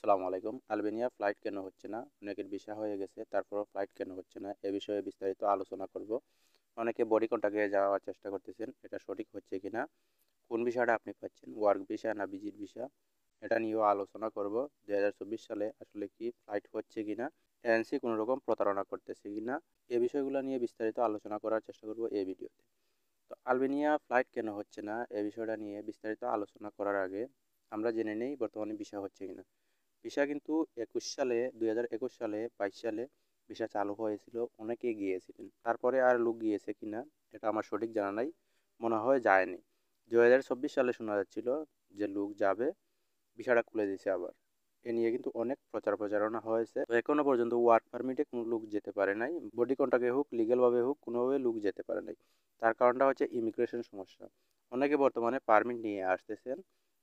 আসসালামু আলাইকুম। Albania flight কেন হচ্ছে না? অনেকের ভিসা হয়ে গেছে, তারপরও ফ্লাইট কেন হচ্ছে না? এ বিষয়ে বিস্তারিত আলোচনা করব। অনেকে বডি কন্ট্রাক্টে যাওয়ার চেষ্টা করতেছেন, এটা সঠিক হচ্ছে কিনা? কোন ভিসাটা আপনি পাচ্ছেন, ওয়ার্ক ভিসা না ভিজিট ভিসা? এটা নিয়েও আলোচনা করব। 2024 সালে আসলে কি ফ্লাইট হচ্ছে কিনা, এজেন্সি কোনো রকম প্রতারণা করতেছে কিনা, এই বিষয়গুলো নিয়ে বিস্তারিত আলোচনা করার চেষ্টা করব এই ভিডিওতে। তো আলবেনিয়া ফ্লাইট কেন হচ্ছে না, এই বিষয়টা নিয়ে বিস্তারিত আলোচনা করার আগে আমরা জেনে নেই বর্তমানে ভিসা হচ্ছে কিনা। ভিসা কিন্তু 2021 সালে 22 সালে ভিসা চালু হয়েছিল, অনেকেই গিয়েছিলেন, তারপরে আর লোক গিয়েছে কিনা এটা আমার সঠিক জানা নাই, মনে হয় যায়নি। 2024 সালে শোনা যাচ্ছিল যে লোক যাবে, ভিসাটা খুলে দিয়েছে আবার। এ নিয়ে কিন্তু অনেক প্রচার প্রচারণা হয়েছে, তো এখনো পর্যন্ত ওয়ার্ক পারমিটে কোনো লোক যেতে পারে নাই, বডি কন্ট্রাক্টে হোক লিগেল ভাবে হোক কোনোভাবে লোক যেতে পারে নাই। তার কারণটা হচ্ছে ইমিগ্রেশন সমস্যা। অনেকে বর্তমানে পারমিট নিয়ে আসতেছেন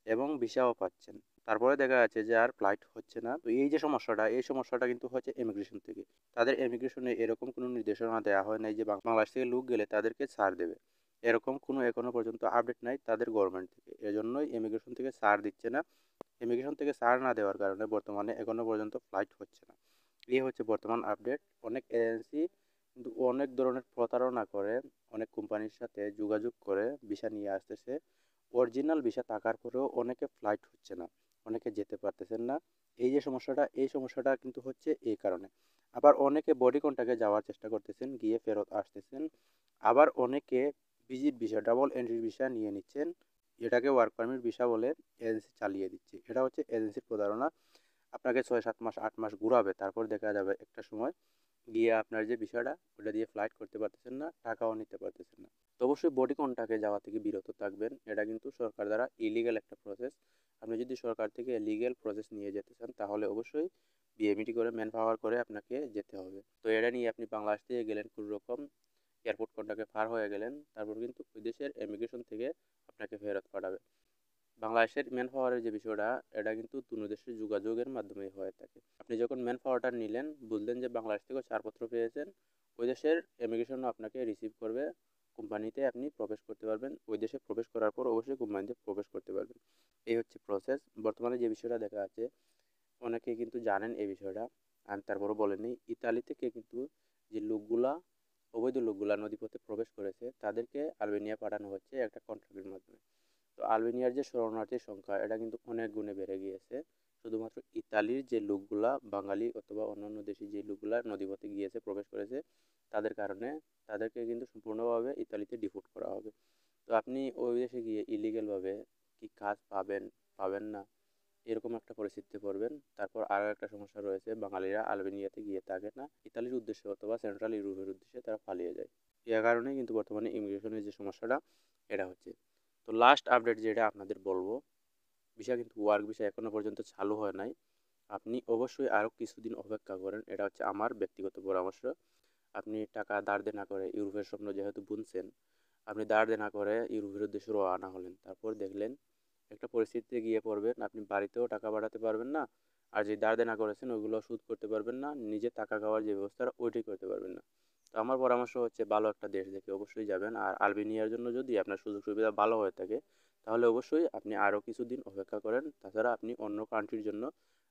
এবং ভিসাও পাচ্ছেন, তারপরে দেখা যাচ্ছে যে আর ফ্লাইট হচ্ছে না। তো এই যে সমস্যাটা, এই সমস্যাটা কিন্তু হচ্ছে ইমিগ্রেশন থেকে। তাদের ইমিগ্রেশনে এরকম কোনো নির্দেশনা দেওয়া হয় নাই যে বাংলাদেশ থেকে লোক গেলে তাদেরকে ছাড় দেবে, এরকম কোনো এখনো পর্যন্ত আপডেট নাই তাদের গভর্নমেন্ট থেকে। এজন্যই ইমিগ্রেশন থেকে ছাড় দিচ্ছে না। ইমিগ্রেশন থেকে ছাড় না দেওয়ার কারণে বর্তমানে এখনো পর্যন্ত ফ্লাইট হচ্ছে না। এই হচ্ছে বর্তমান আপডেট। অনেক এজেন্সি কিন্তু অনেক ধরনের প্রতারণা করে, অনেক কোম্পানির সাথে যোগাযোগ করে ভিসা নিয়ে আসতেছে। অরিজিনাল ভিসা থাকার পরেও অনেকে ফ্লাইট হচ্ছে না, অনেকে যেতে পারতেছেন না। এই যে সমস্যাটা, এই সমস্যাটা কিন্তু হচ্ছে এই কারণে। আবার অনেকে বডি কন্ট্রাক্টে যাওয়ার চেষ্টা করতেছেন, গিয়ে ফেরত আসতেছেন। আবার অনেকে visit visa, double entry visa নিয়ে নিচ্ছেন, এটাকে ওয়ার্ক পারমিট ভিসা বলে এজেন্সি চালিয়ে দিচ্ছে। এটা হচ্ছে এজেন্সির প্রতারণা। আপনাকে 6-7 মাস 8 মাস ঘুরাবে, তারপর দেখা যাবে একটা সময় গিয়ে আপনার যে বিষয়টা ওটা দিয়ে ফ্লাইট করতে পারতেছেন না, টাকাও নিতে পারতেছেন না। তো অবশ্যই বডি কন্ট্রাক্টে যাওয়া থেকে বিরত থাকবেন, এটা কিন্তু সরকার দ্বারা ইলিগাল একটা প্রসেস। আপনি যদি সরকার থেকে লিগ্যাল প্রসেস নিয়ে যেতে চান তাহলে অবশ্যই বিএমইটি করে ম্যান পাওয়ার করে আপনাকে যেতে হবে। তো এটা নিয়ে আপনি বাংলাদেশ থেকে গেলেন কোনো রকম, এয়ারপোর্ট কন্ট্রাক্টে পার হয়ে গেলেন, তারপর কিন্তু ওই দেশের ইমিগ্রেশন থেকে আপনাকে ফেরত পাঠাবে। বাংলাদেশের ম্যান পাওয়ারের যে বিষয়টা, এটা কিন্তু দুনো দেশের যোগাযোগের মাধ্যমে হয়ে থাকে। আপনি যখন ম্যান পাওয়ারটা নিলেন, বুঝলেন যে বাংলাদেশ থেকেও ছাড়পত্র পেয়েছেন, ওই দেশের ইমিগ্রেশনও আপনাকে রিসিভ করবে, কোম্পানিতে আপনি প্রবেশ করতে পারবেন। ওই দেশে প্রবেশ করার পর অবশ্যই কোম্পানিতে প্রবেশ করতে পারবেন। এই হচ্ছে প্রসেস। বর্তমানে যে বিষয়টা দেখা যাচ্ছে, অনেকে কিন্তু জানেন এই বিষয়টা, আমি তারপরও বলেনি। ইতালি থেকে কিন্তু যে লোকগুলা, অবৈধ লোকগুলা নদীপথে প্রবেশ করেছে, তাদেরকে আলবেনিয়া পাঠানো হচ্ছে একটা কন্ট্রাক্টের মাধ্যমে। তো আলবেনিয়ার যে শরণার্থীর সংখ্যা, এটা কিন্তু অনেক গুণে বেড়ে গিয়েছে। শুধুমাত্র ইতালির যে লোকগুলা, বাঙালি অথবা অন্যান্য দেশি যে লোকগুলা নদীপথে গিয়েছে, প্রবেশ করেছে, তাদের কারণে তাদেরকে কিন্তু সম্পূর্ণভাবে ইতালিতে ডিপোর্ট করা হবে। তো আপনি ওই দেশে গিয়ে ইলিগেলভাবে কি কাজ পাবেন, পাবেন না, এরকম একটা পরিস্থিতিতে পড়বেন। তারপর আরও একটা সমস্যা রয়েছে, বাঙালিরা আলবেনিয়াতে গিয়ে থাকে না, ইতালির উদ্দেশ্যে অথবা সেন্ট্রাল ইউরোপের উদ্দেশ্যে তারা পালিয়ে যায়। এর কারণে কিন্তু বর্তমানে ইমিগ্রেশনের যে সমস্যাটা, এটা হচ্ছে। তো লাস্ট আপডেট যেটা আপনাদের বলবো, ভিসা কিন্তু ওয়ার্ক ভিসা এখনো পর্যন্ত চালু হয় নাই। আপনি অবশ্যই আরও কিছুদিন অপেক্ষা করেন, এটা হচ্ছে আমার ব্যক্তিগত পরামর্শ। আপনি টাকা ধার দেনা করে ইউরোপের স্বপ্ন যেহেতু বুনছেন, আপনি ধার দেনা করে ইউরোপের উদ্দেশ্যে রওনা হলেন, তারপর দেখলেন একটা পরিস্থিতিতে গিয়ে পড়বেন আপনি বাড়িতেও টাকা পাঠাতে পারবেন না, আর যে ধার দেনা করেছেন ওইগুলো শোধ করতে পারবেন না, নিজে টাকা খাওয়ার যে ব্যবস্থা ওইটাই করতে পারবেন না। তো আমার পরামর্শ হচ্ছে ভালো একটা দেশ দেখে অবশ্যই যাবেন। আর আলবেনিয়ার জন্য যদি আপনার সুযোগ সুবিধা ভালো হয়ে থাকে, তাহলে অবশ্যই আপনি আরও কিছুদিন অপেক্ষা করেন। তাছাড়া আপনি অন্য কান্ট্রির জন্য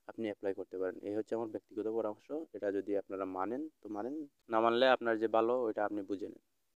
আপনি অ্যাপ্লাই করতে পারেন। এই হচ্ছে আমার ব্যক্তিগত পরামর্শ। এটা যদি আপনারা মানেন তো মানেন, না মানলে আপনার যে ভালো ওইটা আপনি বুঝে নেন।